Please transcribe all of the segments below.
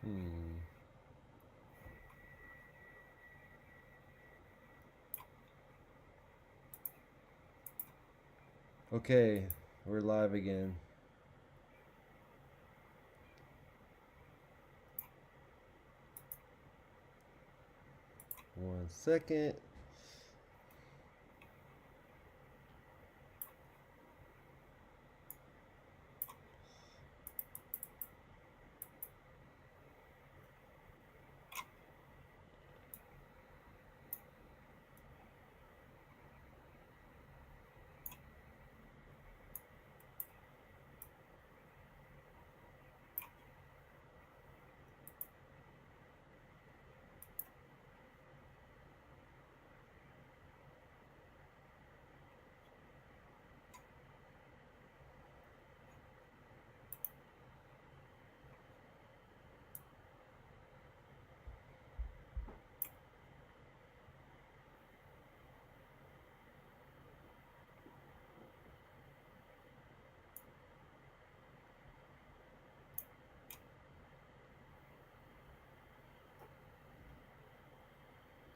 Hmm. Okay, we're live again. One second.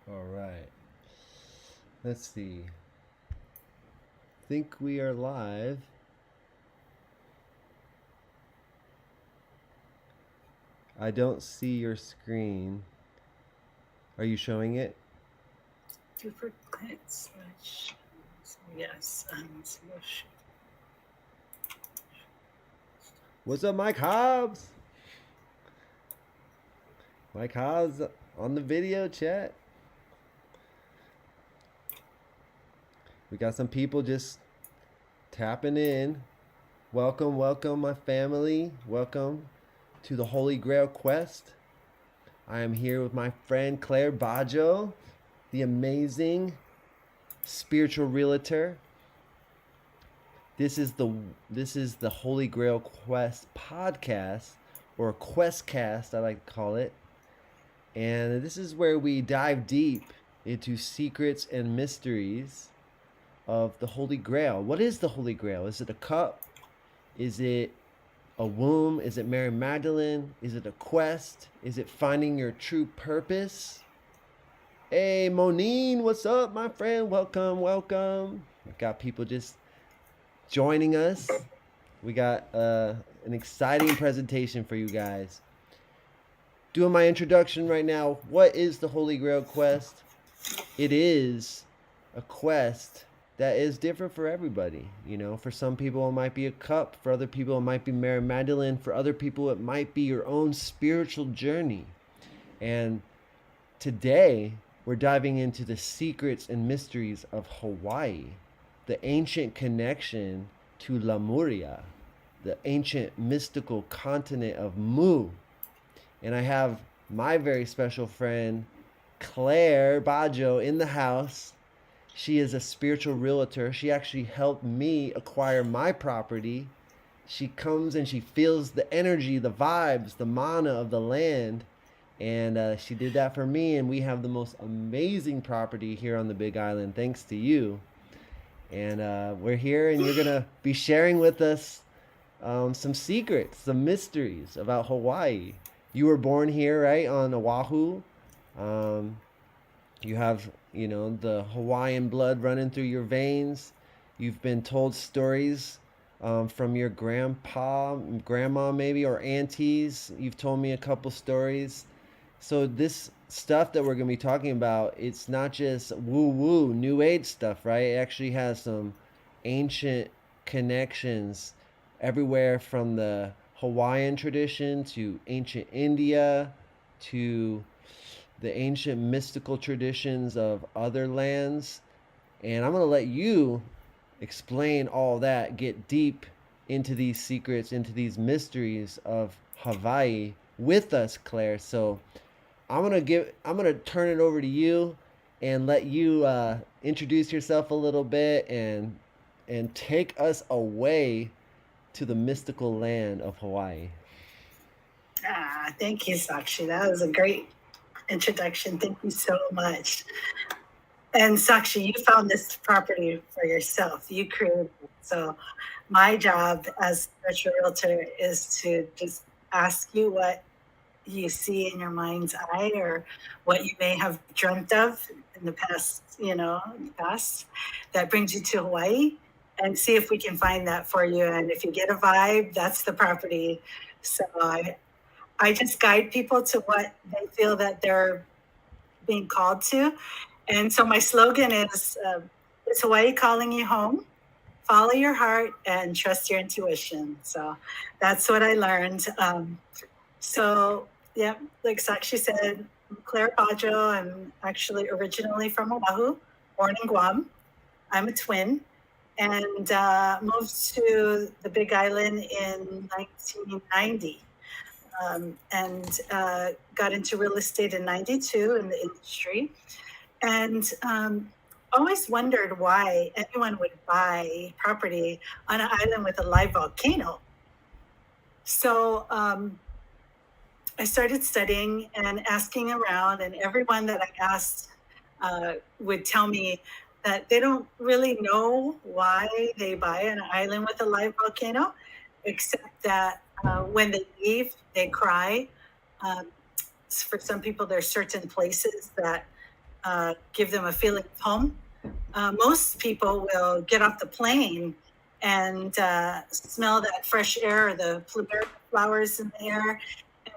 All right. Let's see. Think we are live. I don't see your screen. Are you showing it? Super client switch. Yes, What's up, Mike Hobbs? Mike Hobbs on the video chat. We got some people just tapping in. Welcome, welcome, my family. Welcome to the Holy Grail Quest. I am here with my friend Claire Bajo, the amazing spiritual realtor. This is the Holy Grail Quest podcast, or Questcast, I like to call it. And this is where we dive deep into secrets and mysteries of the Holy Grail. What is the Holy Grail? Is it a cup? Is it a womb? Is it Mary Magdalene? Is it a quest? Is it finding your true purpose? Hey, Monine, what's up, my friend? Welcome, welcome. We got people just joining us. We got an exciting presentation for you guys. Doing my introduction right now. What is the Holy Grail Quest? It is a quest that is different for everybody. You know, for some people it might be a cup, for other people it might be Mary Magdalene, for other people it might be your own spiritual journey. And today we're diving into the secrets and mysteries of Hawaii, the ancient connection to Lemuria, the ancient mystical continent of Mu. And I have my very special friend Claire Bajo in the house. She is a spiritual realtor. She actually helped me acquire my property. She comes and she feels the energy, the vibes, the mana of the land. And she did that for me. And we have the most amazing property here on the Big Island, thanks to you. And we're here, and you're going to be sharing with us some secrets, some mysteries about Hawaii. You were born here, right, on Oahu. Um, you have, the Hawaiian blood running through your veins. You've been told stories from your grandpa, grandma, maybe, or aunties. You've told me a couple stories. So this stuff that we're going to be talking about, it's not just woo woo, new age stuff, right? It actually has some ancient connections everywhere from the Hawaiian tradition to ancient India to the ancient mystical traditions of other lands. And I'm going to let you explain all that, get deep into these secrets, into these mysteries of Hawaii with us, Claire. So I'm gonna turn it over to you and let you introduce yourself a little bit and take us away to the mystical land of Hawaii. Thank you, Sakshi. That was a great introduction. Thank you so much. And Sakshi, you found this property for yourself. You created it. So my job as a spiritual realtor is to just ask you what you see in your mind's eye, or what you may have dreamt of in the past, past, that brings you to Hawaii, and see if we can find that for you. And if you get a vibe, that's the property. So I just guide people to what they feel that they're being called to. And so my slogan is Hawaii calling you home? Follow your heart and trust your intuition. So that's what I learned. So, yeah, like Sakshi said, I'm Claire Bajo. I'm actually originally from Oahu, born in Guam. I'm a twin, and moved to the Big Island in 1990. And got into real estate in 92 in the industry. And always wondered why anyone would buy property on an island with a live volcano. So I started studying and asking around, and everyone that I asked would tell me that they don't really know why they buy an island with a live volcano, except that when they leave, they cry. For some people, there's certain places that give them a feeling of home. Most people will get off the plane and smell that fresh air, the plumeria flowers in the air,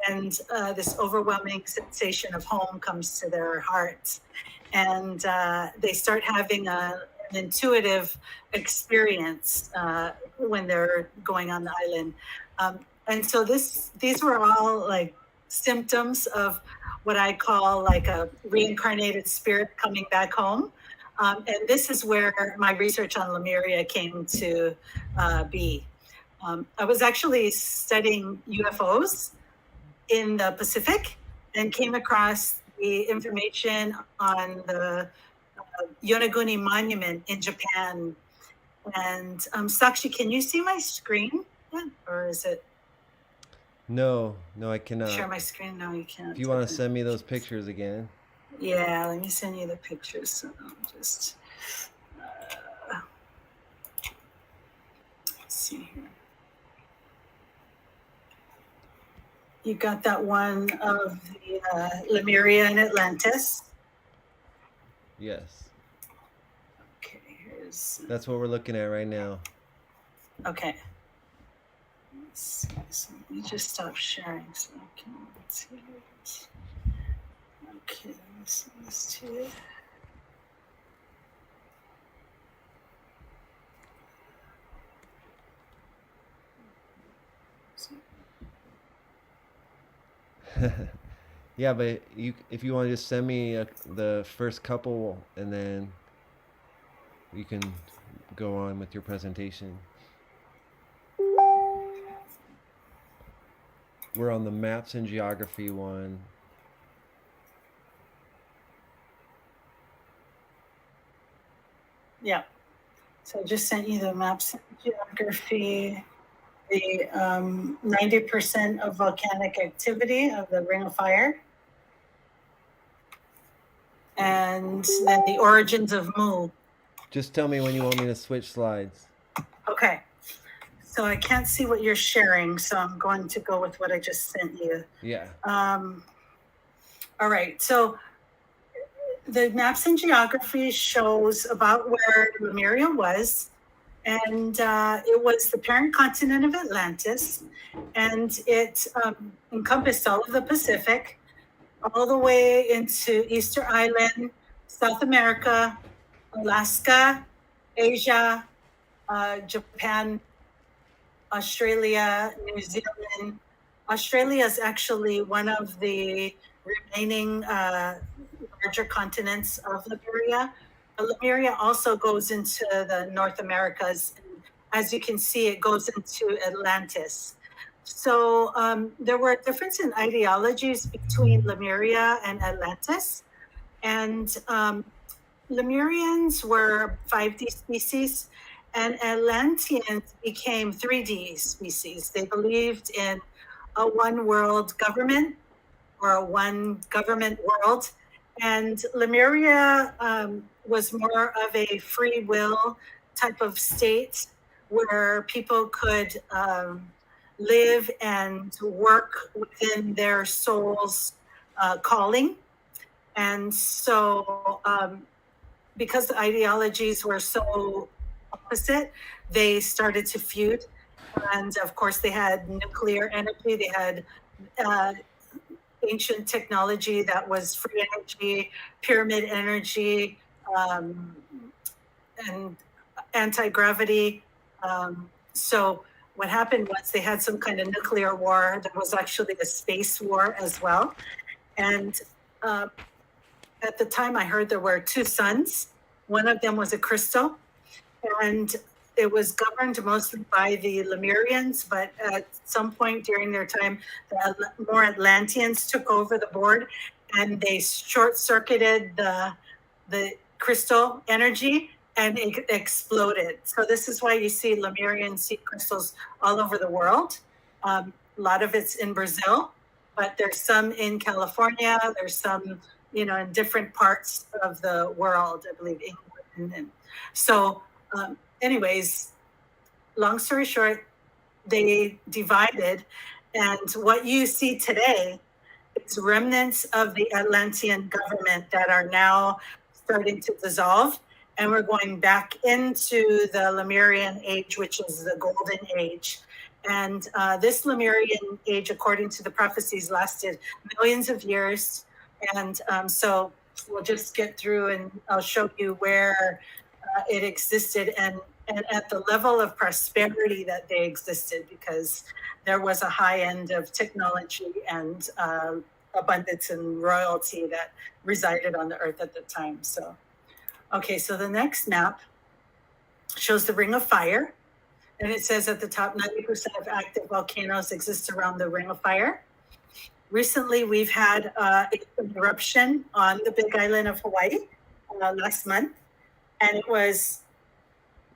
and this overwhelming sensation of home comes to their hearts. And they start having an intuitive experience when they're going on the island. And so these were all like symptoms of what I call like a reincarnated spirit coming back home. And this is where my research on Lemuria came to be. I was actually studying UFOs in the Pacific and came across the information on the Yonaguni monument in Japan. And Sakshi, can you see my screen? Yeah, or is it? No, I cannot. Share my screen? No, you can't. If you want to send me those pictures again. Yeah, let me send you the pictures. So just let's see here. You got that one of the Lemuria and Atlantis? Yes. Okay, here's... That's what we're looking at right now. Okay. So let me just stop sharing so I can see it. Okay, let me send this to you. Yeah, but if you want to just send me the first couple, and then you can go on with your presentation. We're on the maps and geography one. Yeah. So I just sent you the maps and geography, the 90% of volcanic activity of the Ring of Fire, and then the origins of Mu. Just tell me when you want me to switch slides. Okay. So I can't see what you're sharing, so I'm going to go with what I just sent you. Yeah. All right. So the maps and geography shows about where Lemuria was, and it was the parent continent of Atlantis, and it encompassed all of the Pacific, all the way into Easter Island, South America, Alaska, Asia, Japan, Australia, New Zealand. Australia is actually one of the remaining larger continents of Lemuria. Lemuria also goes into the North Americas. And as you can see, it goes into Atlantis. So there were a difference in ideologies between Lemuria and Atlantis. And Lemurians were 5D species, and Atlanteans became 3D species. They believed in a one world government, or a one government world. And Lemuria was more of a free will type of state where people could live and work within their soul's calling. And so, because the ideologies were so opposite, they started to feud. And of course, they had nuclear energy, they had uh, ancient technology that was free energy, pyramid energy, um, and anti-gravity. So what happened was they had some kind of nuclear war. There was actually a space war as well. And at the time, I heard there were two suns. One of them was a crystal, and it was governed mostly by the Lemurians, but at some point during their time, the more Atlanteans took over the board, and they short-circuited the crystal energy, and it exploded. So this is why you see Lemurian seed crystals all over the world. A lot of it's in Brazil, but there's some in California. There's some, in different parts of the world. I believe England. And so, anyways, long story short, they divided, and what you see today is remnants of the Atlantean government that are now starting to dissolve, and we're going back into the Lemurian age, which is the golden age. And this Lemurian age, according to the prophecies, lasted millions of years. And so we'll just get through, and I'll show you where it existed, and at the level of prosperity that they existed, because there was a high end of technology and abundance and royalty that resided on the earth at the time. So, okay, so the next map shows the Ring of Fire, and it says at the top 90% of active volcanoes exist around the Ring of Fire. Recently, we've had an eruption on the Big Island of Hawaii last month, and it was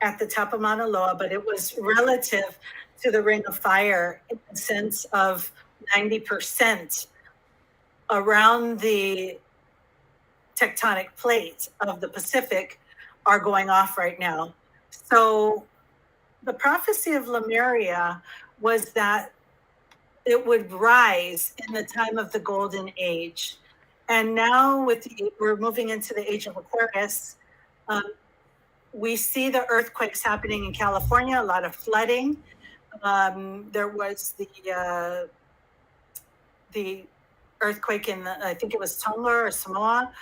at the top of Mauna Loa, but it was relative to the Ring of Fire in the sense of 90% around the tectonic plate of the Pacific are going off right now. So the prophecy of Lemuria was that it would rise in the time of the Golden Age. And now we're moving into the age of Aquarius. We see the earthquakes happening in California, a lot of flooding. There was the earthquake in I think it was Tonga or Samoa,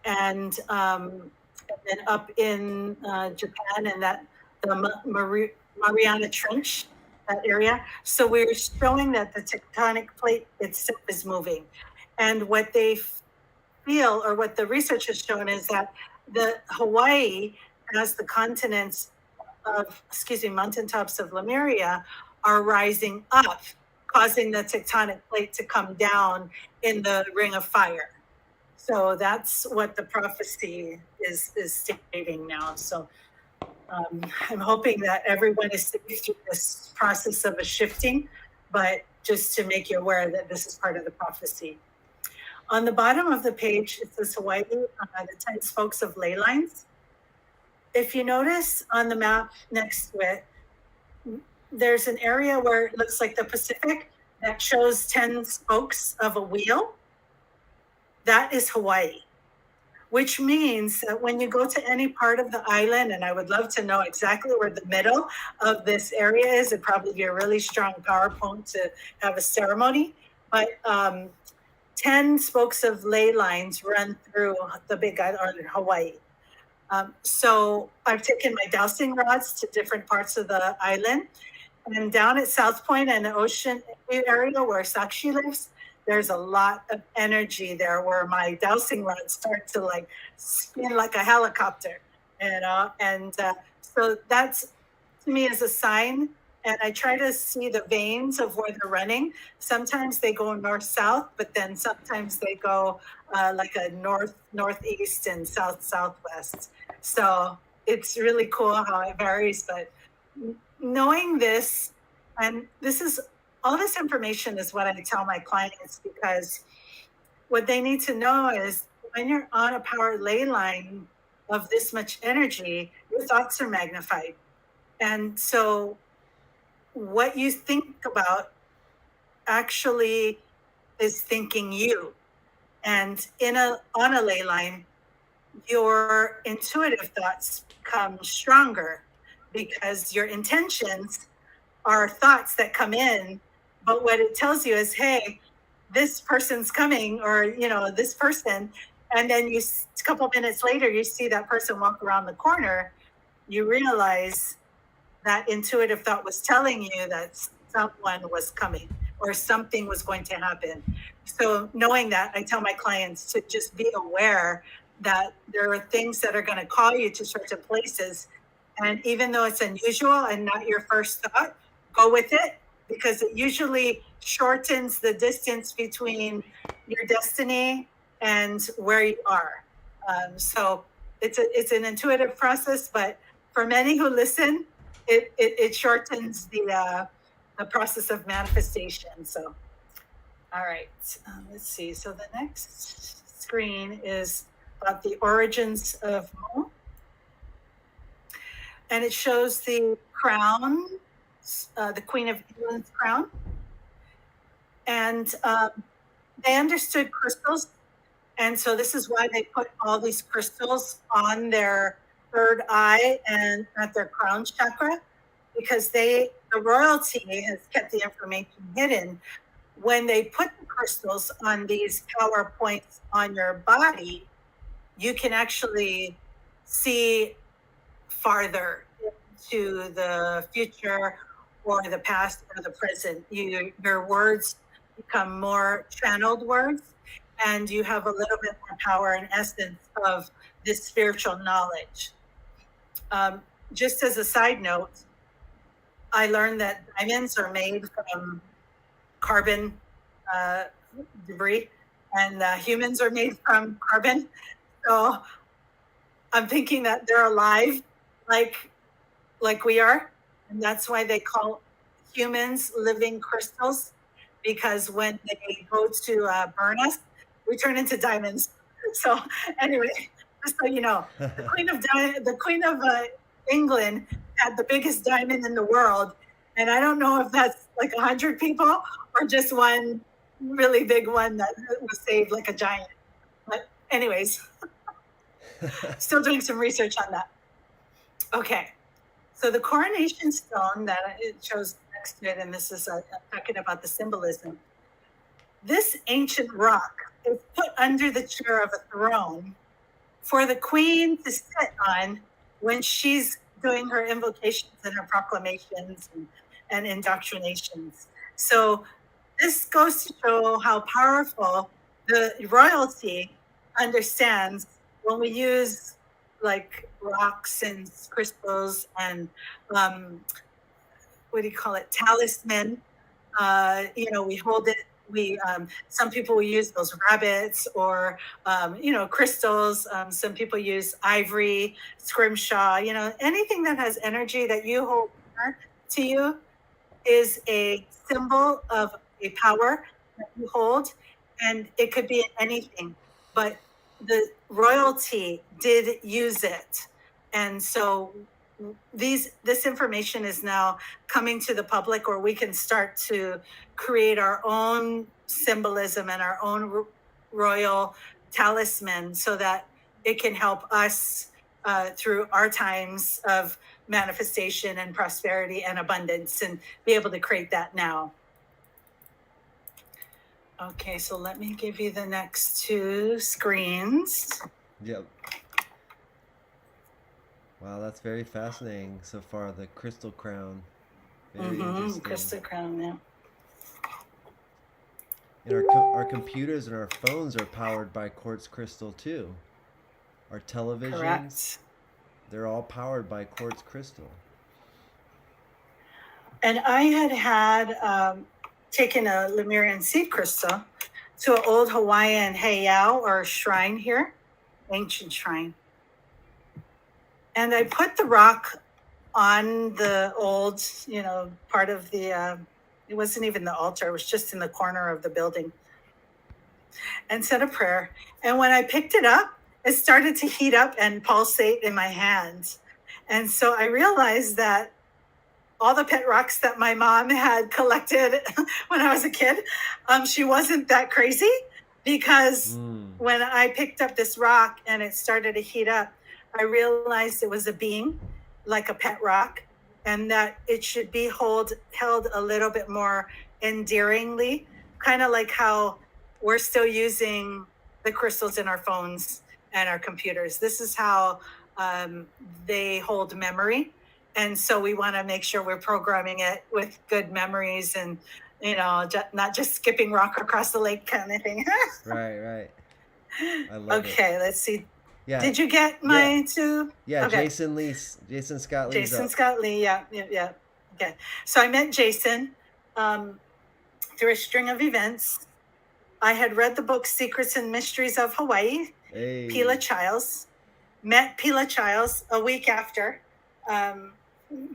and then up in Japan, and that the Mariana Trench, that area. So we're showing that the tectonic plate itself is moving. And what they feel, or what the research has shown, is that the Hawaii, as the continents of, mountaintops of Lemuria are rising up, causing the tectonic plate to come down in the Ring of Fire. So that's what the prophecy is stating now. So I'm hoping that everyone is sitting through this process of a shifting, but just to make you aware that this is part of the prophecy. On the bottom of the page, it says Hawaii, the 10 spokes of ley lines. If you notice on the map next to it, there's an area where it looks like the Pacific that shows 10 spokes of a wheel. That is Hawaii, which means that when you go to any part of the island, and I would love to know exactly where the middle of this area is, it'd probably be a really strong PowerPoint to have a ceremony, but 10 spokes of ley lines run through the Big Island, or Hawaii. So I've taken my dowsing rods to different parts of the island, and down at South Point and the ocean area where Sakshi lives, there's a lot of energy there where my dowsing rods start to like spin like a helicopter, and so that's, to me, is a sign. And I try to see the veins of where they're running. Sometimes they go north-south, but then sometimes they go like a northeast and southwest. So it's really cool how it varies. But knowing this, and all this information is what I tell my clients, because what they need to know is when you're on a power ley line of this much energy, your thoughts are magnified. And so what you think about actually is thinking you. And on a ley line, your intuitive thoughts become stronger because your intentions are thoughts that come in, but what it tells you is, hey, this person's coming, or this person, and then a couple minutes later you see that person walk around the corner. You realize that intuitive thought was telling you that someone was coming or something was going to happen. So knowing that, I tell my clients to just be aware that there are things that are going to call you to certain places. And even though it's unusual and not your first thought, go with it, because it usually shortens the distance between your destiny and where you are. So it's an intuitive process, but for many who listen, it shortens the process of manifestation. So, all right, let's see. So the next screen is about the origins of Mo, and it shows the crown, the Queen of England's crown, and they understood crystals, and so this is why they put all these crystals on their third eye and at their crown chakra, because the royalty has kept the information hidden. When they put the crystals on these power points on your body, you can actually see farther into the future or the past or the present. Your words become more channeled words, and you have a little bit more power and essence of this spiritual knowledge. Just as a side note, I learned that diamonds are made from carbon debris, and humans are made from carbon. So I'm thinking that they're alive, like we are, and that's why they call humans living crystals, because when they go to burn us, we turn into diamonds. So anyway, just so you know, the Queen of England had the biggest diamond in the world, and I don't know if that's like 100 people or just one really big one that was saved like a giant. But anyways, still doing some research on that. Okay, so the coronation stone that it shows next to it, and this is talking about the symbolism. This ancient rock is put under the chair of a throne for the queen to sit on when she's doing her invocations and her proclamations and indoctrinations. So this goes to show how powerful the royalty understands when we use like rocks and crystals and what do you call it, talisman. We hold it. Some people will use those rabbits or crystals. Some people use ivory, scrimshaw. Anything that has energy that you hold to you is a symbol of a power that you hold, and it could be anything. But the royalty did use it, and so this information is now coming to the public, or we can start to create our own symbolism and our own royal talisman so that it can help us through our times of manifestation and prosperity and abundance, and be able to create that now. Okay, so let me give you the next two screens. Yep. Wow, that's very fascinating so far. The crystal crown. Very interesting. Crystal crown, yeah. And our computers and our phones are powered by quartz crystal too. Our televisions, correct, they're all powered by quartz crystal. And I had taken a Lemurian seed crystal to an old Hawaiian heiau, or shrine here, ancient shrine. And I put the rock on the old, part of the, it wasn't even the altar, it was just in the corner of the building, and said a prayer. And when I picked it up, it started to heat up and pulsate in my hands. And so I realized that all the pet rocks that my mom had collected when I was a kid. She wasn't that crazy because when I picked up this rock and it started to heat up, I realized it was a being, like a pet rock, and that it should be held a little bit more endearingly, kind of like how we're still using the crystals in our phones and our computers. This is how they hold memory. And so we want to make sure we're programming it with good memories and, not just skipping rock across the lake kind of thing. Right. I love it. Okay, let's see. Yeah. Did you get my two? Yeah, Okay. Jason Scott Lee's Jason up. Scott Lee, yeah. Okay. So I met Jason through a string of events. I had read the book Secrets and Mysteries of Hawaii, Pila Childs. Met Pila Childs a week after.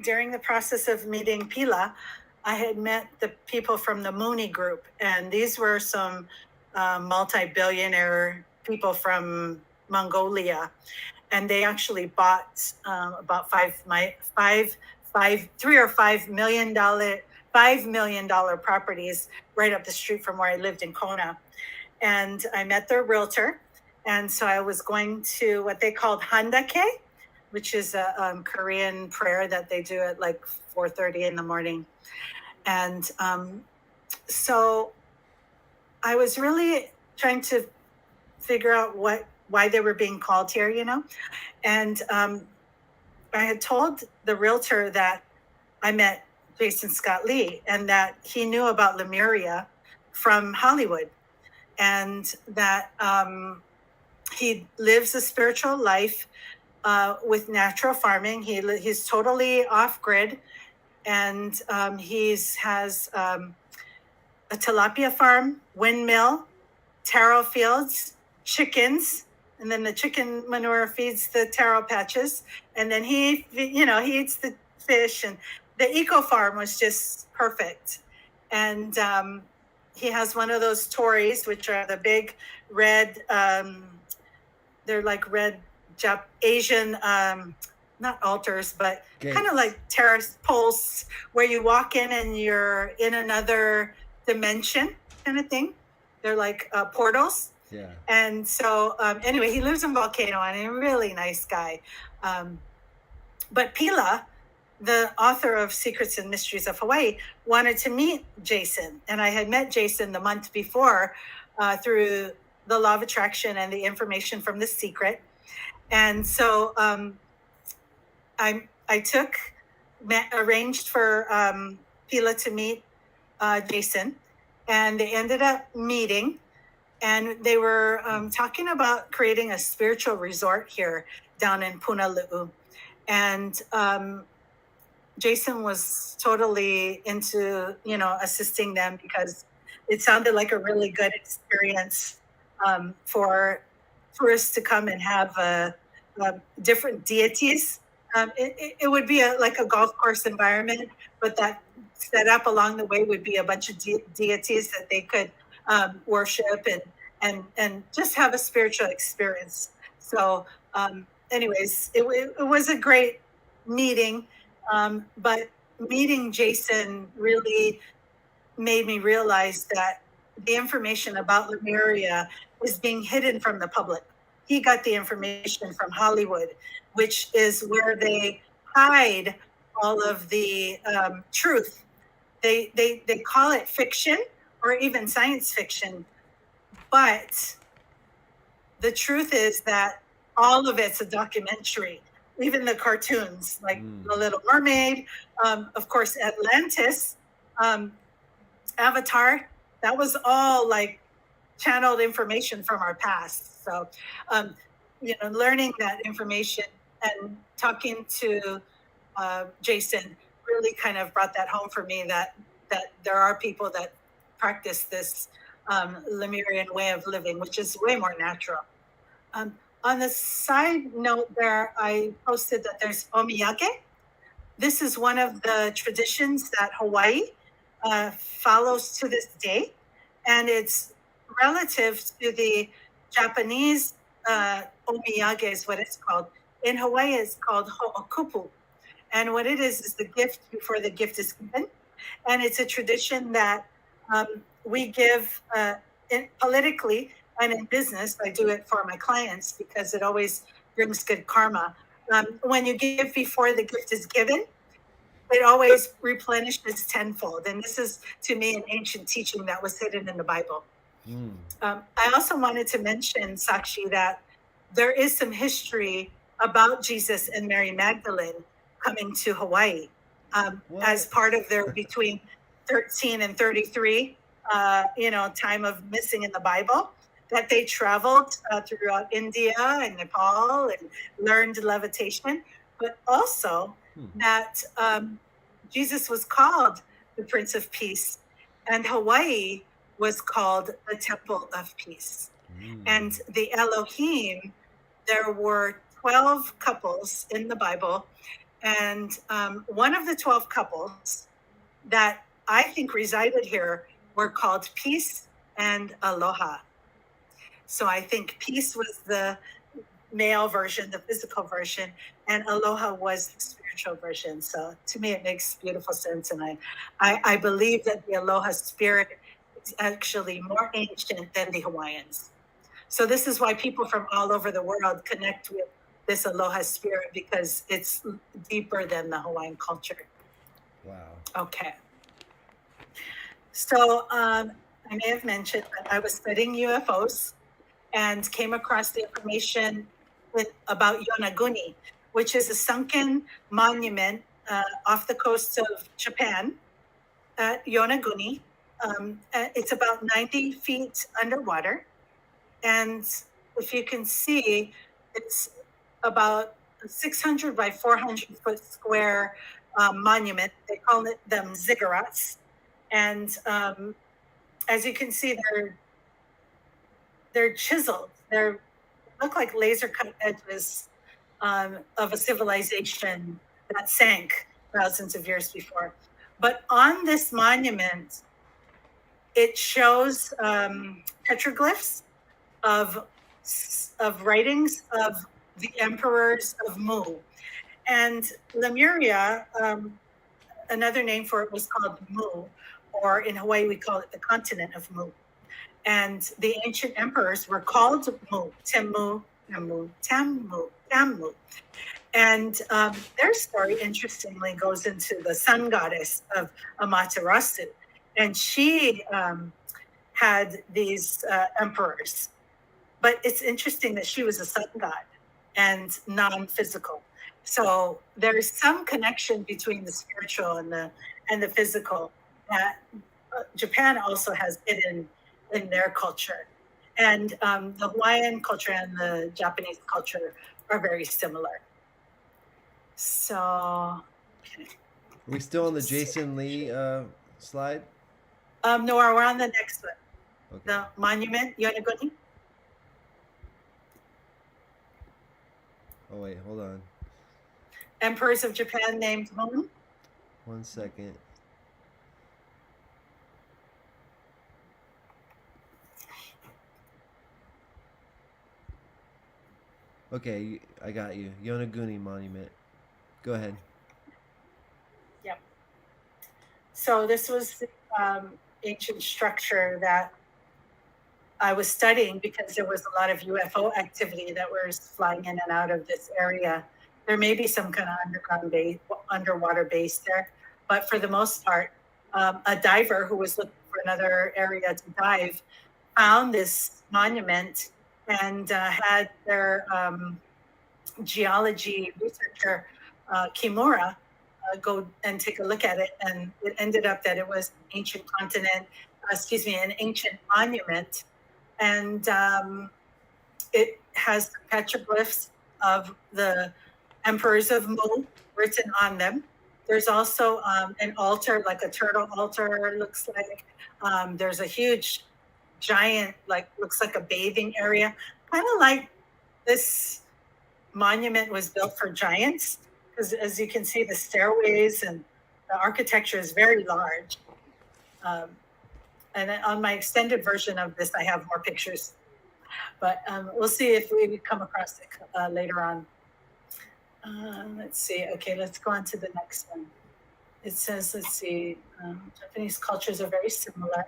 During the process of meeting Pila, I had met the people from the Mooney group, and these were some multi-billionaire people from Mongolia, and they actually bought about $5 million properties right up the street from where I lived in Kona. And I met their realtor, and so I was going to what they called handake, which is a Korean prayer that they do at like 4:30 in the morning. And so I was really trying to figure out why they were being called here, And I had told the realtor that I met Jason Scott Lee and that he knew about Lemuria from Hollywood, and that he lives a spiritual life with natural farming. He's totally off grid, and has a tilapia farm, windmill, taro fields, chickens, and then the chicken manure feeds the taro patches, and then he eats the fish, and the eco farm was just perfect. And he has one of those tories, which are the big red, they're like red Asian, not altars, but kind of like terrace posts where you walk in and you're in another dimension kind of thing. They're like portals. Yeah. And so anyway, he lives in Volcano, and he's a really nice guy. But Pila, the author of Secrets and Mysteries of Hawaii, wanted to meet Jason. And I had met Jason the month before through the law of attraction and the information from The Secret. And so I arranged for Pila to meet Jason, and they ended up meeting, and they were talking about creating a spiritual resort here down in Punalu'u. And Jason was totally into, assisting them because it sounded like a really good experience for tourists to come and have different deities. It would be like a golf course environment, but that set up along the way would be a bunch of deities that they could worship and just have a spiritual experience. So anyways, it was a great meeting, but meeting Jason really made me realize that the information about Lemuria is being hidden from the public. He got the information from Hollywood, which is where they hide all of the truth. They call it fiction or even science fiction, but the truth is that all of it's a documentary. Even the cartoons, like The Little Mermaid, of course, Atlantis, Avatar, that was all like channeled information from our past. So, learning that information and talking to Jason really kind of brought that home for me that there are people that practice this Lemurian way of living, which is way more natural. On the side note there, I posted that there's omiyage. This is one of the traditions that Hawaii follows to this day, and it's relative to the Japanese omiyage is what it's called. In Hawaii, it's called ho'okupu. And what it is the gift before the gift is given. And it's a tradition that we give politically and in business. I do it for my clients because it always brings good karma. When you give before the gift is given, it always replenishes tenfold. And this is, to me, an ancient teaching that was hidden in the Bible. I also wanted to mention, Sakshi, that there is some history about Jesus and Mary Magdalene coming to Hawaii as part of their between 13 and 33, time of missing in the Bible, that they traveled throughout India and Nepal and learned levitation, but also that Jesus was called the Prince of Peace, and Hawaii was called the Temple of Peace. And the Elohim, there were 12 couples in the Bible, and one of the 12 couples that I think resided here were called Peace and Aloha. So I think Peace was the male version, the physical version, and Aloha was the spiritual version. So to me, it makes beautiful sense. And I believe that the Aloha spirit is actually more ancient than the Hawaiians. So this is why people from all over the world connect with this Aloha spirit, because it's deeper than the Hawaiian culture. Wow. Okay. So I may have mentioned that I was studying UFOs and came across the information about Yonaguni, which is a sunken monument off the coast of Japan at Yonaguni. It's about 90 feet underwater. And if you can see, it's about 600 by 400 foot square monument. They call them ziggurats. And as you can see, they're chiseled. They look like laser cut edges of a civilization that sank thousands of years before. But on this monument, it shows petroglyphs of writings of the emperors of Mu. And Lemuria, another name for it was called Mu, or in Hawaii we call it the continent of Mu. And the ancient emperors were called Mu, Temu, Tamu, Tamu, Tamu. And their story, interestingly, goes into the sun goddess of Amaterasu. And she had these emperors. But it's interesting that she was a sun god and non-physical. So there's some connection between the spiritual and the physical that Japan also has hidden in their culture. And the Hawaiian culture and the Japanese culture are very similar. So, okay. Are we still on the Jason Lee slide? No, we're on the next one. Okay. The monument, Yonaguni. Oh wait, hold on. Emperors of Japan named whom? 1 second. Okay, I got you. Yonaguni Monument. Go ahead. Yep. So this was the ancient structure that I was studying because there was a lot of UFO activity that was flying in and out of this area. There may be some kind of underwater base there, but for the most part, a diver who was looking for another area to dive found this monument and had their geology researcher, Kimura, go and take a look at it. And it ended up that it was an ancient an ancient monument. And it has petroglyphs of the emperors of Mu written on them. There's also an altar, like a turtle altar, looks like. There's a huge, giant, looks like a bathing area. Kind of like this monument was built for giants, because as you can see, the stairways and the architecture is very large. And on my extended version of this, I have more pictures. But we'll see if we come across it later on. Let's see. Okay, let's go on to the next one. It says, let's see, Japanese cultures are very similar,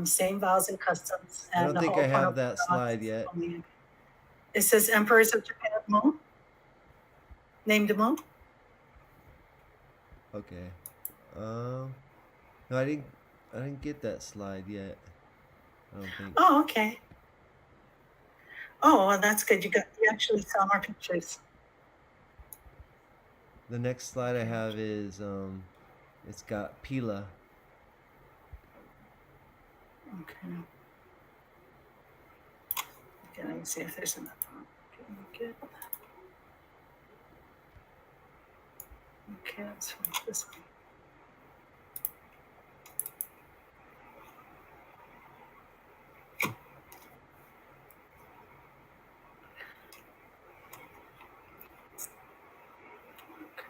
same vows and customs, I and don't the think I have Ho'oponopono that slide yet. It says emperors of Japan Mo, named Mo. Okay. No, I didn't get that slide yet. I don't think. Oh, okay. Oh, well, that's good. You actually saw more pictures. The next slide I have is it's got Pila. Okay. Okay, let me see if there's another one. Okay, good. Okay, let's find this one.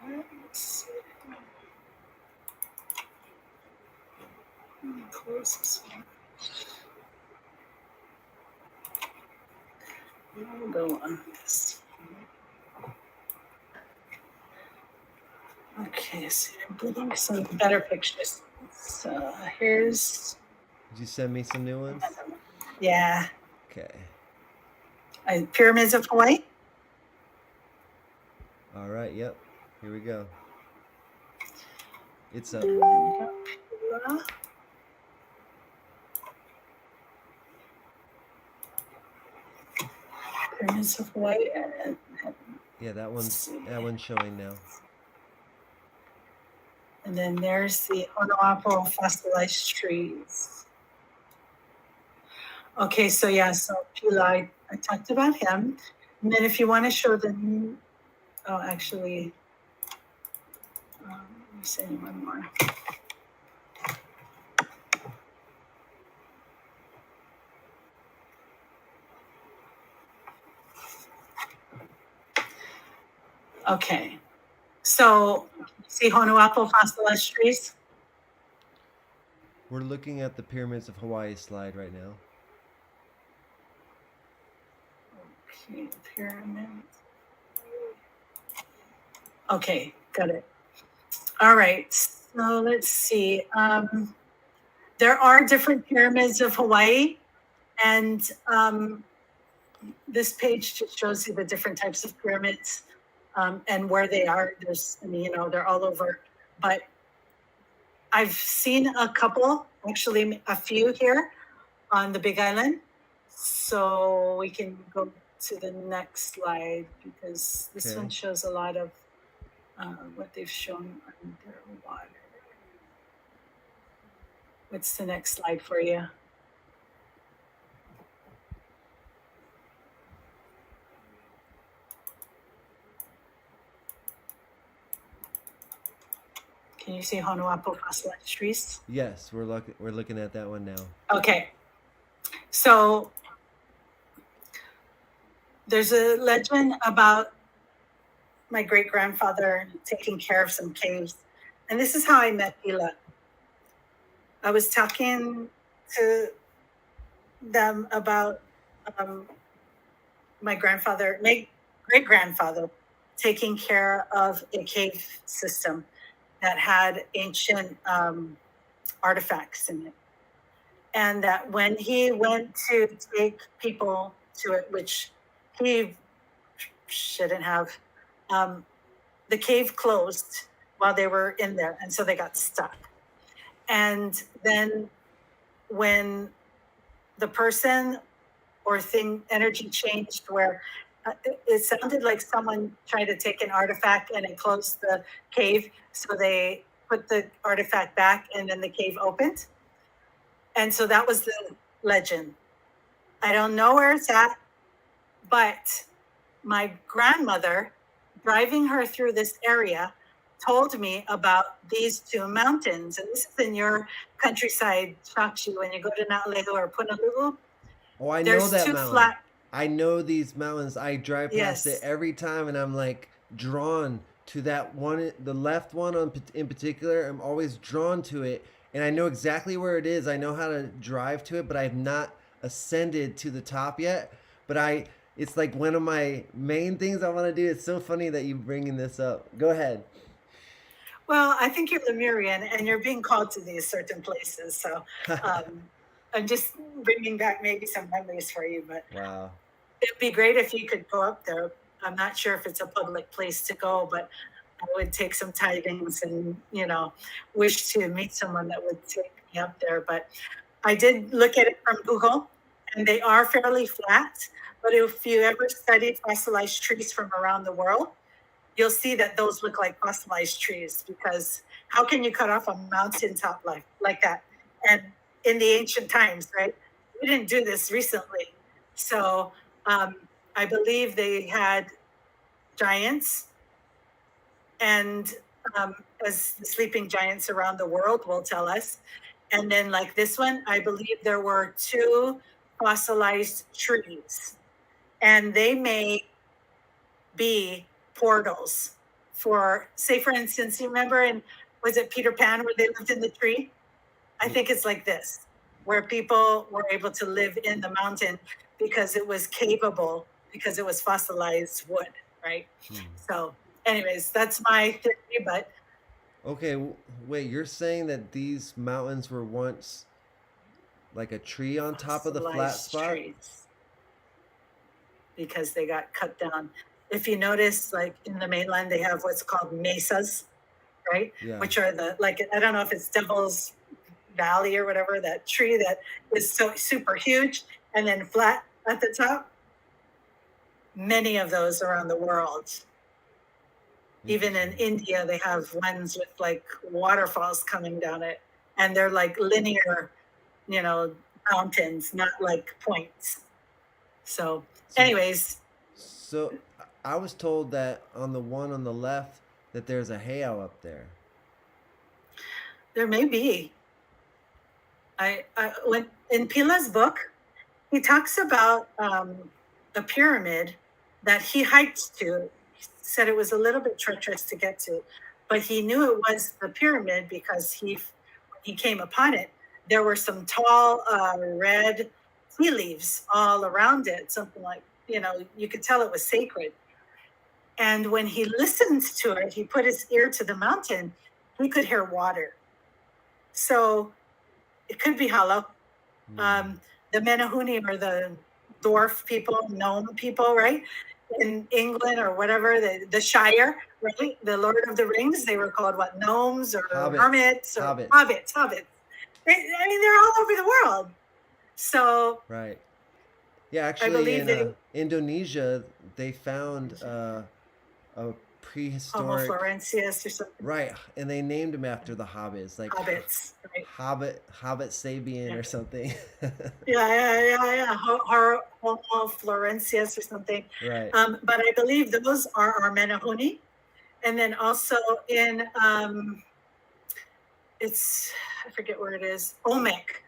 Okay, let's see. Let me close this one. We'll go on this. Okay, so I'm getting some better pictures. So here's, Did you send me some new ones? yeah, Okay. pyramids of Hawaii. All right. Yep. Here we go. It's up. Pyramids of Hawaii. Yeah, that one's showing now. And then there's the Onoapo fossilized trees. Okay, so yeah, so Pila, I talked about him. And then if you want to show the new, oh, actually, let me say one more. Okay, so see Honuapo fossilized trees? We're looking at the pyramids of Hawaii slide right now. Okay, pyramids. Okay, got it. All right, so let's see. There are different pyramids of Hawaii, and this page just shows you the different types of pyramids and where they are. There's, I mean, they're all over, but I've seen a couple, actually a few here on the Big Island. So we can go to the next slide because this one shows a lot of what they've shown underwater. What's the next slide for you? Can you see Honuapo fossilized trees? Yes, we're looking at that one now. Okay. So there's a legend about my great grandfather taking care of some caves. And this is how I met Hila. I was talking to them about my grandfather, my great grandfather, taking care of a cave system that had ancient artifacts in it. And that when he went to take people to it, which he shouldn't have, the cave closed while they were in there. And so they got stuck. And then when the person or thing energy changed where it sounded like someone tried to take an artifact and it closed the cave. So they put the artifact back and then the cave opened. And so that was the legend. I don't know where it's at, but my grandmother, driving her through this area, told me about these two mountains. And this is in your countryside, Sakshi, when you go to Na'alehu or Punalulu. Oh, I know that mountain. I know these mountains. I drive past it every time, and I'm like drawn to that one, the left one in particular. I'm always drawn to it, and I know exactly where it is. I know how to drive to it, but I have not ascended to the top yet. But It's like one of my main things I want to do. It's so funny that you bringing this up. Go ahead. Well, I think you're Lemurian and you're being called to these certain places. So um, I'm just bringing back maybe some memories for you, but Wow. it'd be great if you could go up there. I'm not sure if it's a public place to go, but I would take some tidings and, wish to meet someone that would take me up there. But I did look at it from Google and they are fairly flat. But if you ever study fossilized trees from around the world, you'll see that those look like fossilized trees because how can you cut off a mountaintop like that? And in the ancient times, right? We didn't do this recently. So um, I believe they had giants, and as the sleeping giants around the world will tell us. And then, like this one, I believe there were two fossilized trees, and they may be portals for, say, for instance, you remember in, was it Peter Pan where they lived in the tree? I think it's like this, where people were able to live in the mountain because it was caveable, because it was fossilized wood, right? So, anyways, that's my theory, but Okay, wait, you're saying that these mountains were once like a tree on top of the flat fossilized spot? trees because they got cut down. If you notice, like in the mainland, they have what's called mesas, right? Yeah. Which are the, like, I don't know if it's Devil's Valley or whatever, that tree that is so super huge and then flat at the top. Many of those around the world. Even in India, they have ones with like waterfalls coming down it, and they're like linear, mountains, not like points. So, anyways, So I was told that on the one on the left that there's a heiau up there. there may be. When in Pila's book, he talks about a pyramid that he hiked to. He said it was a little bit treacherous to get to, but he knew it was the pyramid because when he came upon it, there were some tall red tea leaves all around it. Something like, you could tell it was sacred. And when he listened to it, he put his ear to the mountain. He could hear water. So it could be hollow. The Menahuni are the dwarf people, gnome people, right? In England or whatever, the Shire, right? The Lord of the Rings, they were called what? Gnomes or hermits or hobbits. They're all over the world. So right. Yeah, actually, in Indonesia, they found a prehistoric Homo florensis or something. Right, and they named him after the hobbits, like Hobbits, right? Hobbit Sabian or something. Yeah. Homo florensis or something. Right. But I believe those are our Menahuni. And then also in, I forget where it is, Olmec,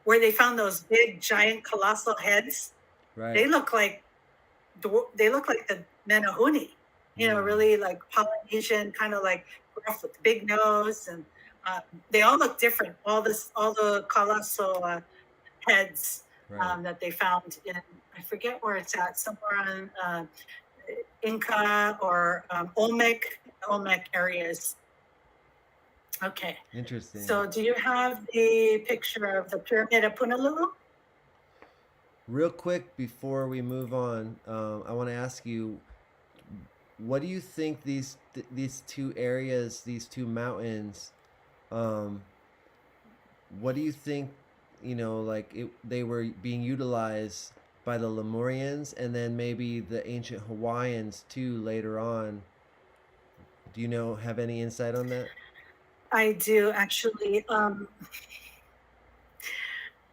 where they found those big, giant, colossal heads. Right. They look like the Menahuni, really like Polynesian, kind of like rough with the big nose, and they all look different. All the colossal heads that they found in, I forget where it's at, somewhere on Inca or Olmec areas. Okay. Interesting. So do you have the picture of the pyramid of Punalulu? Real quick before we move on, I want to ask you, what do you think these two areas, these two mountains, what do you think, they were being utilized by the Lemurians and then maybe the ancient Hawaiians too later on? Do you have any insight on that? I do, actually.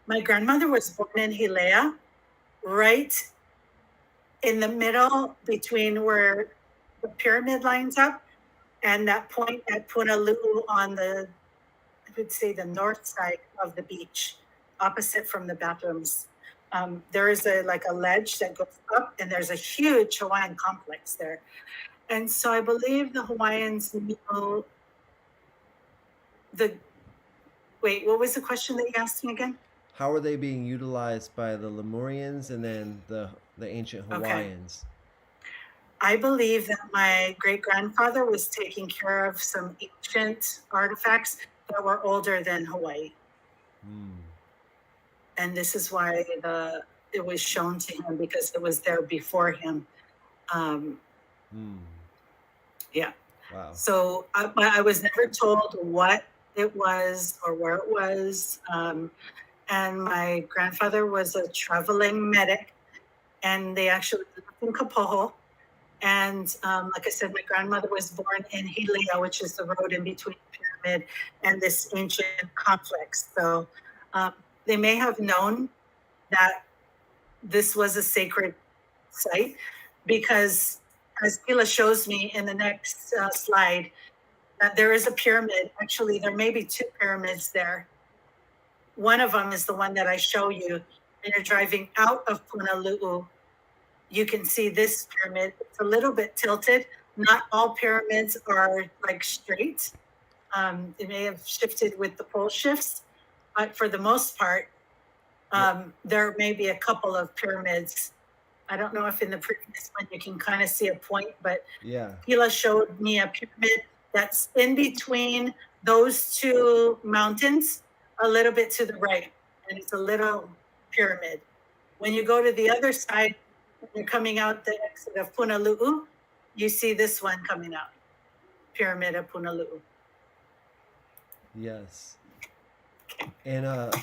My grandmother was born in Hilea, right in the middle between where the pyramid lines up and that point at Punaluu on I would say the north side of the beach, opposite from the bathrooms. There is a ledge that goes up, and there's a huge Hawaiian complex there. And so I believe the Hawaiians knew wait, what was the question that you asked me again? How are they being utilized by the Lemurians and then the the ancient Okay. Hawaiians? I believe that my great grandfather was taking care of some ancient artifacts that were older than Hawaii. Hmm. And this is why it was shown to him, because it was there before him. Um, Hmm. yeah. Wow. So I was never told what it was or where it was. And my grandfather was a traveling medic, and they actually lived in Kapoho. And like I said, my grandmother was born in Helea, which is the road in between the pyramid and this ancient complex. So um, they may have known that this was a sacred site, because as Pila shows me in the next slide, there is a pyramid. Actually, there may be two pyramids there. One of them is the one that I show you. And you're driving out of Punalu'u, you can see this pyramid. It's a little bit tilted. Not all pyramids are like straight. It may have shifted with the pole shifts, but for the most part, there may be a couple of pyramids. I don't know if in the previous one you can kind of see a point, but Yeah. Pila showed me a pyramid that's in between those two mountains, a little bit to the right, and it's a little pyramid. When you go to the other side, when you're coming out the exit of Punalu'u, you see this one coming out, Pyramid of Punalu'u. Yes. And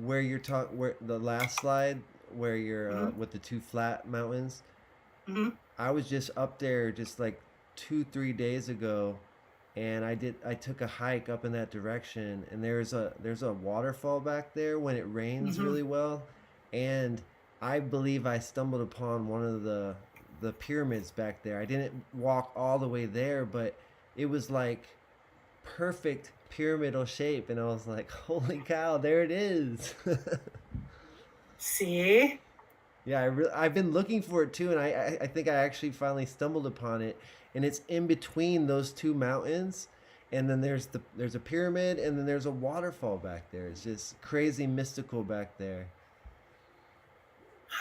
where you're talking, where the last slide, where you're Mm-hmm. with the two flat mountains, Mm-hmm. I was just up there just like 2 3 days ago, and I took a hike up in that direction, and there's a waterfall back there when it rains Mm-hmm. really well, and I believe I stumbled upon one of the pyramids back there. I didn't walk all the way there, but it was like perfect pyramidal shape, and I was like, holy cow, there it is. See? Yeah, I've been looking for it too, and I think I actually finally stumbled upon it, and it's in between those two mountains, and then there's a pyramid, and then there's a waterfall back there. It's just crazy mystical back there.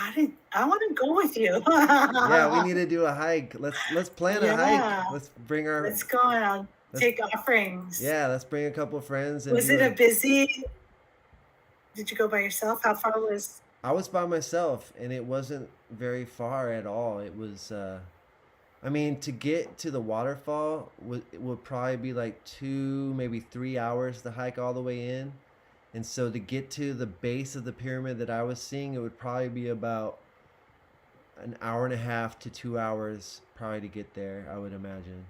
I want to go with you? Yeah, we need to do a hike. Let's plan a hike. Yeah, Let's bring our let's go and I'll let's take offerings. yeah, let's bring a couple friends and Was do it a a. busy? Did you go by yourself? How far was? I was by myself, and it wasn't very far at all. I mean, to get to the waterfall would probably be like 2 maybe 3 hours to hike all the way in, and so to get to the base of the pyramid that I was seeing, it would probably be about an hour and a half to 2 hours probably to get there. I would imagine,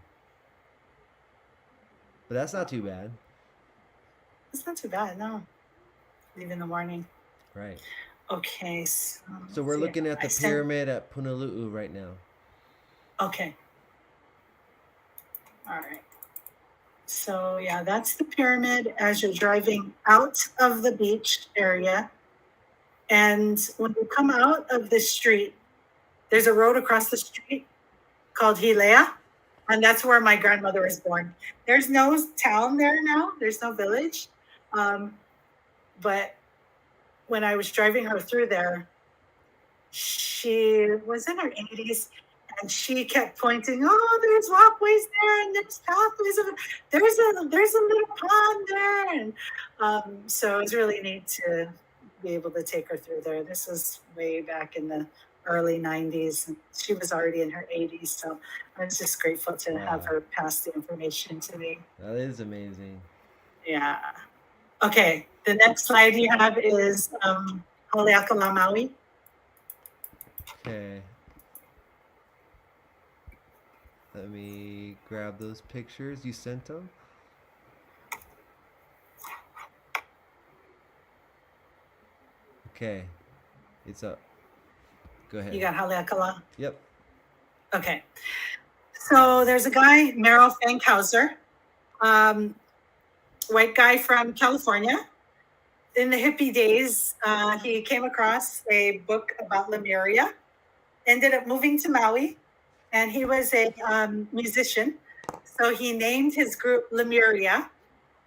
but that's not too bad, It's not too bad. No, leave in the morning. right? Okay, so So let's we're see. looking at I the sent. pyramid at Punalu'u right now. Okay, all right. So yeah, that's the pyramid as you're driving out of the beach area. And when you come out of the street, there's a road across the street called Hilea, and that's where my grandmother was born. There's no town there now. There's no village, um, but when I was driving her through there, she was in her 80s, and she kept pointing, oh, there's walkways there, and there's pathways, and there's a little pond there. And so it was really neat to be able to take her through there. This was way back in the early 90s, and she was already in her 80s, so I was just grateful to have Wow, her pass the information to me. that is amazing. Yeah. Okay, the next slide you have is Haleakala, Maui. Okay, let me grab those pictures you sent them. Okay, it's up. Go ahead. You got Haleakala. Yep. Okay. So there's a guy, Merrill Fankhauser, white guy from California. In the hippie days, he came across a book about Lemuria, ended up moving to Maui, and he was a musician. So he named his group Lemuria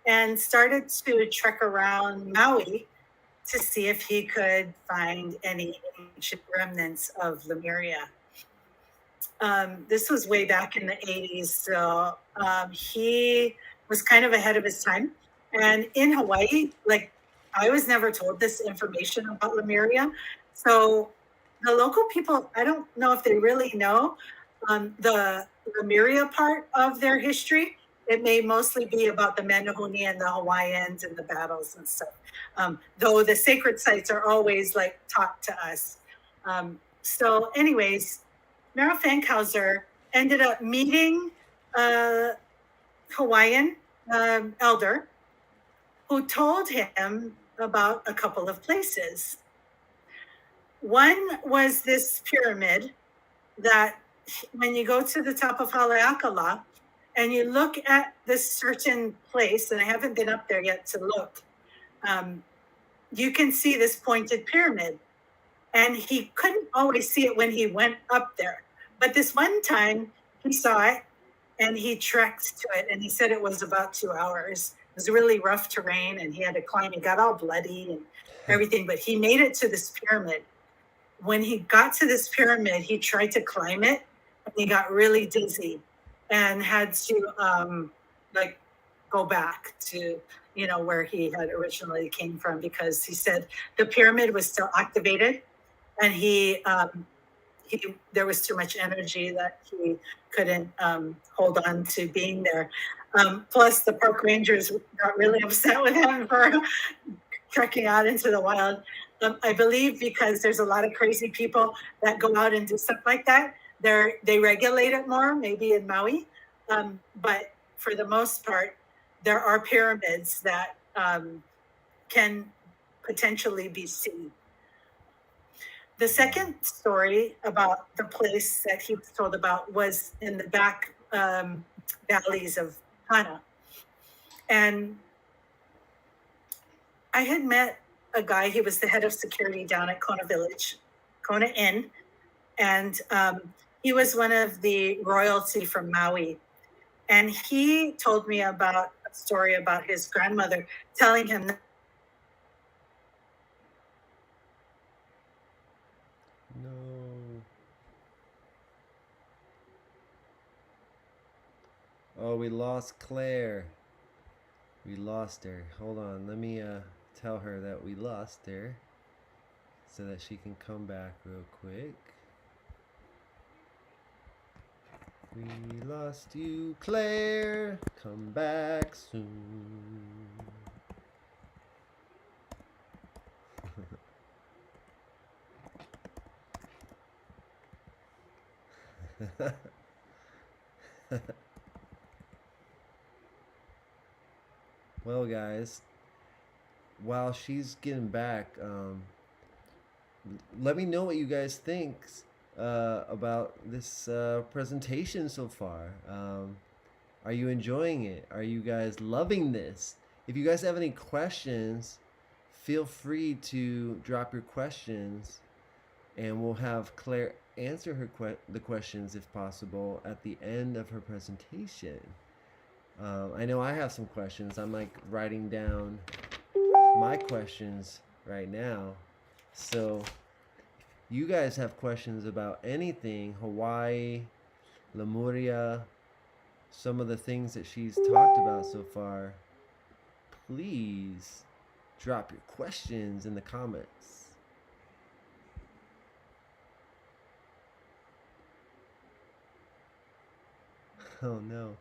and started to trek around Maui to see if he could find any ancient remnants of Lemuria. This was way back in the 80s, so he was kind of ahead of his time. And in Hawaii, like, I was never told this information about Lemuria. So the local people, I don't know if they really know the Lemuria part of their history. It may mostly be about the Menehune and the Hawaiians and the battles and stuff. Though the sacred sites are always like taught to us. So, anyways, Mara Fankhauser ended up meeting a Hawaiian elder who told him about a couple of places. One was this pyramid that when you go to the top of Haleakala and you look at this certain place, and I haven't been up there yet to look, you can see this pointed pyramid. And he couldn't always see it when he went up there. But this one time he saw it and he trekked to it, and he said it was about 2 hours. It was really rough terrain and he had to climb. He got all bloody and everything, but he made it to this pyramid. When he got to this pyramid, he tried to climb it and he got really dizzy and had to like go back to where he had originally came from, because he said the pyramid was still activated and he there was too much energy that he couldn't hold on to being there. Plus, the park rangers got really upset with him for trekking out into the wild. I believe because there's a lot of crazy people that go out and do stuff like that. They regulate it more, maybe in Maui, but for the most part, there are pyramids that can potentially be seen. The second story about the place that he was told about was in the back valleys of Hana. And I had met a guy, he was the head of security down at Kona Village, Kona Inn. And he was one of the royalty from Maui. And he told me about a story about his grandmother telling him that No. Oh, we lost Claire. We lost her. Hold on. Let me tell her that we lost her so that she can come back real quick. We lost you, Claire. Come back soon. Well, guys, while she's getting back, let me know what you guys think about this presentation so far. Are you enjoying it? Are you guys loving this? If you guys have any questions, feel free to drop your questions, and we'll have Claire answer the questions if possible at the end of her presentation. I know I have some questions. I'm like writing down my questions right now. So, you guys have questions about anything, Hawaii, Lemuria, some of the things that she's talked about so far, please drop your questions in the comments. Oh no.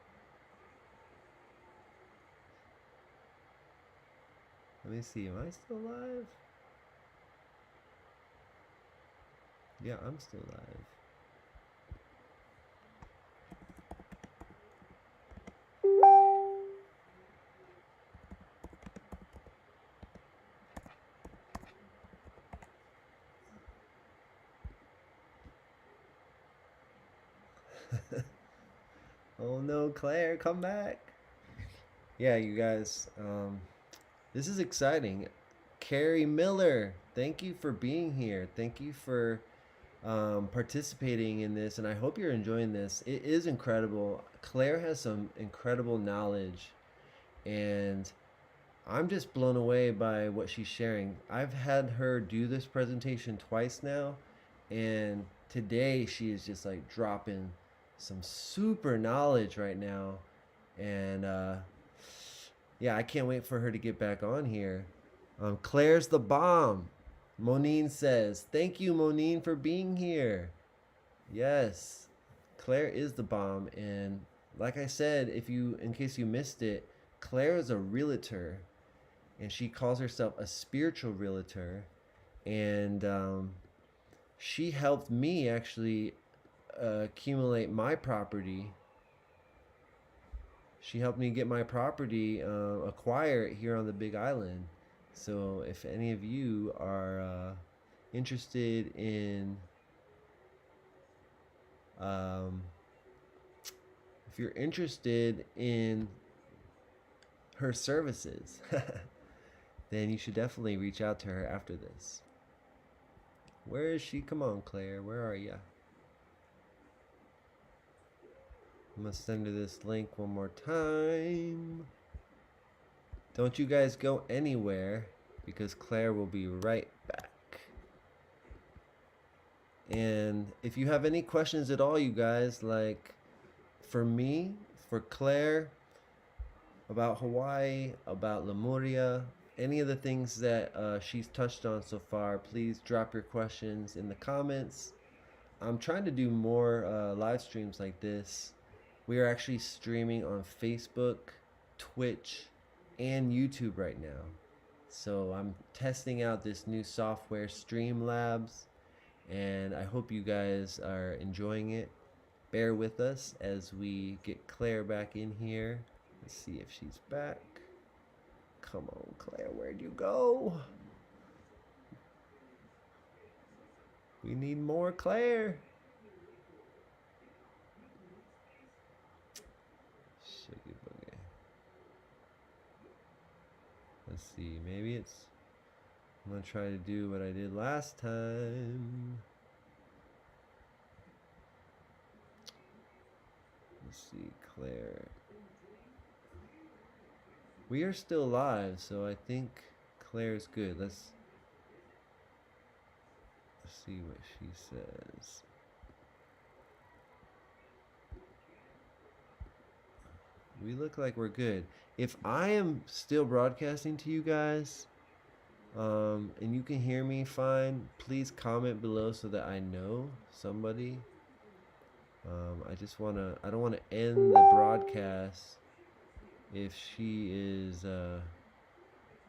Let me see. Am I still live? Yeah, I'm still live. Oh no, Claire, come back. Yeah, you guys, this is exciting. Carrie Miller, thank you for being here. Thank you for participating in this, and I hope you're enjoying this. It is incredible. Claire has some incredible knowledge, and I'm just blown away by what she's sharing. I've had her do this presentation twice now, and today she is just like dropping some super knowledge right now. And yeah, I can't wait for her to get back on here. Claire's the bomb. Monine says, "Thank you, Monine, for being here." Yes, Claire is the bomb, and like I said, if you, in case you missed it, Claire is a realtor, and she calls herself a spiritual realtor, and she helped me actually accumulate my property. She helped me get my property, acquire it here on the Big Island. So if any of you are interested in um, if you're interested in her services, then you should definitely reach out to her after this. Where is she? Come on, Claire. Where are ya? I'm going to send her this link one more time. Don't you guys go anywhere because Claire will be right back. And if you have any questions at all, you guys, like for me, for Claire, about Hawaii, about Lemuria, any of the things that she's touched on so far, please drop your questions in the comments. I'm trying to do more live streams like this. We are actually streaming on Facebook, Twitch, and YouTube right now. So I'm testing out this new software, Streamlabs, and I hope you guys are enjoying it. Bear with us as we get Claire back in here. Let's see if she's back. Come on, Claire, where'd you go? We need more Claire. Sugar boogie. Let's see, maybe it's... I'm gonna try to do what I did last time. Let's see, Claire. We are still live, so I think Claire's good. Let's see what she says. We look like we're good. If I am still broadcasting to you guys, and you can hear me fine, please comment below so that I know somebody. I don't want to end the broadcast if she is,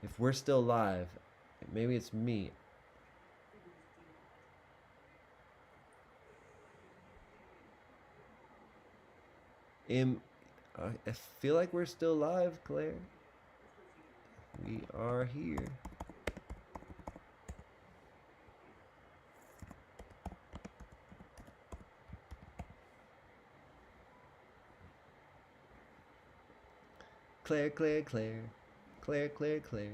if we're still live. Maybe it's me. I feel like we're still live, Claire. We are here. Claire, Claire, Claire. Claire, Claire, Claire.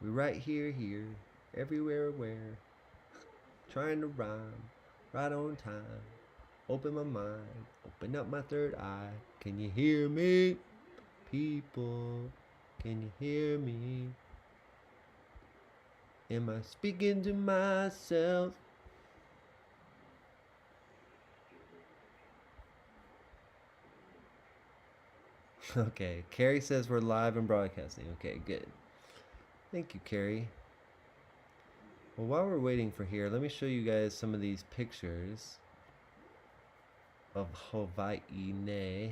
We're right here, here. Everywhere, where. Trying to rhyme. Right on time. Open my mind. Open up my third eye. Can you hear me? People, can you hear me? Am I speaking to myself? Okay, Carrie says we're live and broadcasting. Okay, good. Thank you, Carrie. Well, while we're waiting for here, let me show you guys some of these pictures of Hawaii.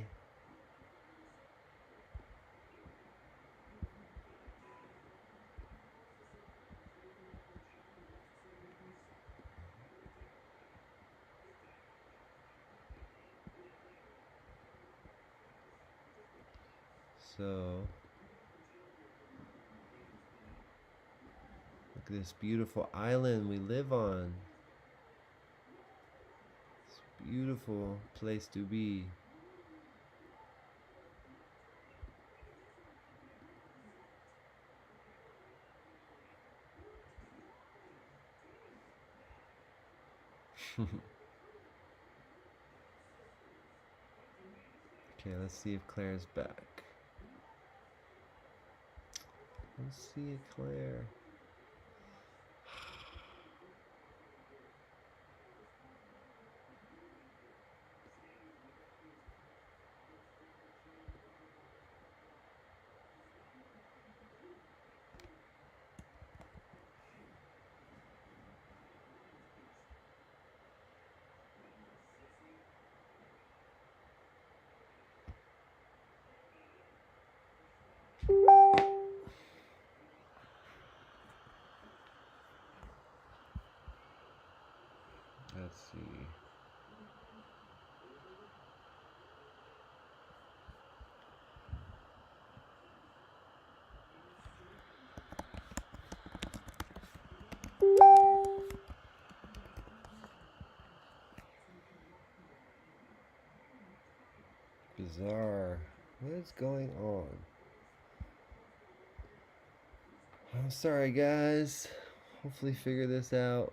So, look at this beautiful island we live on. It's a beautiful place to be. Okay, let's see if Claire's back. Let's see it clear. Let's see. Bizarre. What is going on? I'm sorry, guys. Hopefully, figure this out.